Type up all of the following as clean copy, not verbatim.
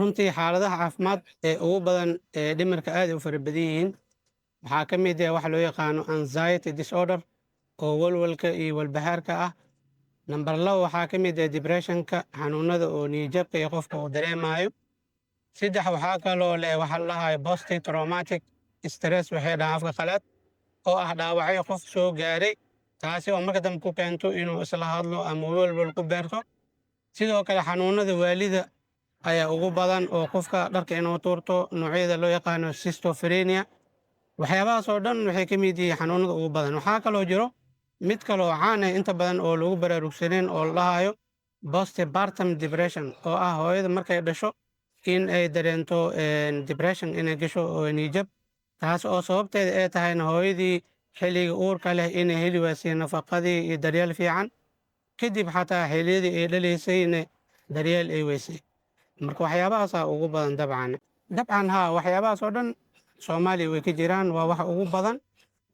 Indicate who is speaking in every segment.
Speaker 1: runtii xaaladaha caafimaad ee ugu badan ee dhimirka aad ay u fara badan yihiin. Waxaa ka mid ah waxa loo yaqaano anxiety disorder oo walwalka iyo walbahaarka ah. Nambar 2 waxaa ka mid ah depressionka, xanuunada oo niyadjabka iyo qofka uu dareemayo. 3 waxaa kaloo leh waxa la dhahayo post traumatic stress waxay dhahaan afka qalaad, oo ah dhaawacyo qof soo gaaray, taasi oo marka dambe ku keento inuu isla hadlo ama walwal ku beerto. Sidoo kale xanuunada waalida ayaa ugu badan oo qofka dharka inuu tuurto, noocyada loo yaqaano schizophrenia. Waxyaabahaas oo dhan waxay ka mid yihiin xanuunada ugu badan. Waxaa kaloo jiro mid kale oo caan ah inta badan oo lagu baraarugsaneyn oo la dhahayo postpartum depression, oo ah hooyada markay dhasho in ay dareento depression inay gasho oo niyadjab, taas oo sababteeda ay tahayna hooyadii xilliga uurka leh inay heli waysay nafaqadii iyo daryeel fiican, kadib xataa xilliyadii ay dhalaysayna daryeel ay weysay. Marka waxyaabahaasaa ugu badan dabcan haa, waxyaabahaas oo dhan Soomaaliya way ka jiraan, waa waxa ugu badan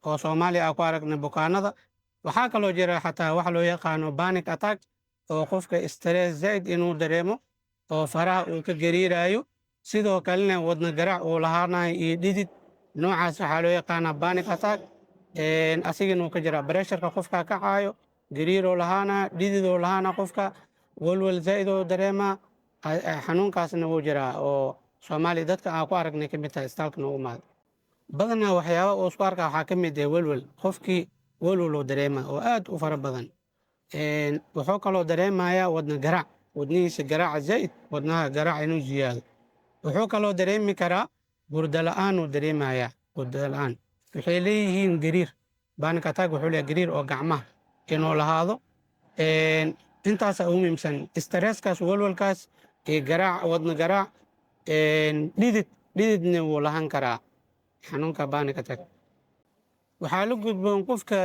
Speaker 1: oo Soomaaliya aan ku aragnay bukaanada. Waxaa kaloo jira xataa waxa loo yaqaano panic attack, oo qofka stress zaid inuu dareemo oo faraha uu ka gariirayo, sidoo kalena wadna garaac uu lahaanayo iyo dhidid. Noocaas waxaa loo yaqaanaa panic attack. Asigana uu ka jiraa pressureka qofka kacayo, gariiroo lahaana, dhididoo lahaana qofka, walwal zaid oo dareemaa. Xanuunkaasna wuu jiraa oo Soomaaliya dadka aan ku aragnay ka mid tahay isbitaalka noogu imaada. Badanaa waxyaaba uu isku arkaa waxaa ka mid ah walwal. Qofkii walwal uu dareema oo aad u fara badan. Wuxuu kaloo dareemayaa wadna garaac, wadnihiisa garaaca zaid, wadnaha garaac inuu ziyaado. Wuxuu kaloo dareemi karaa hurdo la'aan uu dareemayaa, hurdo la'aan. Waxay leeyihiin gariir. Panic attack wuxuu leeyahay gariir oo gacmaha inuu lahaado. Intaasaa ugu muhiimsan. Stresskaas, walwalkaas iyo garaac, wadna garaac, dhididna wuu lahaan karaa xanuunka panic attack. Waxaa la gudboon qofka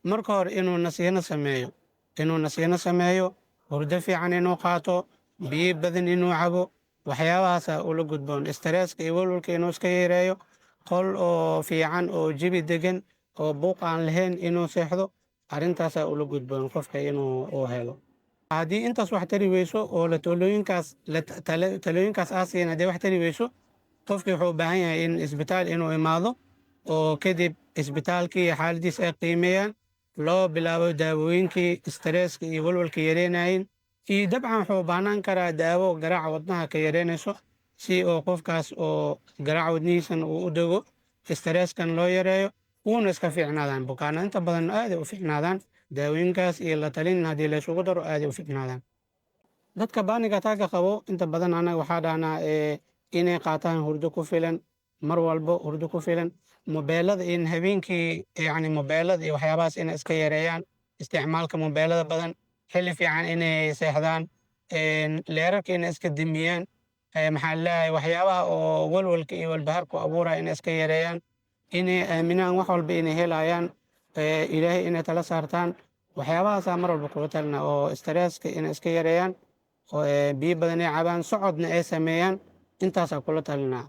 Speaker 1: marka hore inuu nasiino sameeyo, hurdo fiican inuu qaato, biyo badan inuu cabo. Waxyaabahaasaa ula gudboon. Stresska iyo walwalka inuu iska yareeyo, qol oo fiican oo jawi degan oo buuq aan lahayn inuu seexdo. Arrintaasaa ula gudboon qofka inuu helo. Haddii intaas wax tari weyso oo talooyinkaas aad siin haddii wax tari weyso, qofkii wuxuu u baahan yahay in isbitaal inuu imaado, oo kadib isbitaalkii xaaladiisa ay qiimeeyaan, loo bilaabo daawooyinkii stresska iyo walwalka yareynayeen. Iyo dabcan wuxuu u baahnaan karaa daawo garaaca wadnaha ka yareynayso, si oo qofkaas oo garaaca wadnihiisana uu u dego, stresskan loo yareeyo, uuna iska fiicnaadaan. Bukaanada inta badan aad ay u fiicnaadaan. Daawooyinkaas iyo la talin haddii la isugu daro aad ay u fiicnaadaan. Dadka panic attack qabo inta badan anaga waxaa dhahnaa inay qaataan hurdo ku filan, mar walbo hurdo ku filan. Mobeelada in habeenkii mobeelada iyo waxyaabahaas inay iska yareeyaan, isticmaalka mobeelada badan, xilli fiican inay seexdaan, leerarka inay iska damiyaan. Maxaa la dhahaye waxyaabaha oo walwalka iyo walbahaarka abuuraya inay iska yareeyaan, inay aaminaan wax walba inay helayaan, Ilaahay inay tala saartaan. Waxyaabahaasaa mar walba kula talina oo stresska inay iska yareeyaan, oo biyo badan ay cabaan, socodna ay sameeyaan. Intaasaa kula talinaa.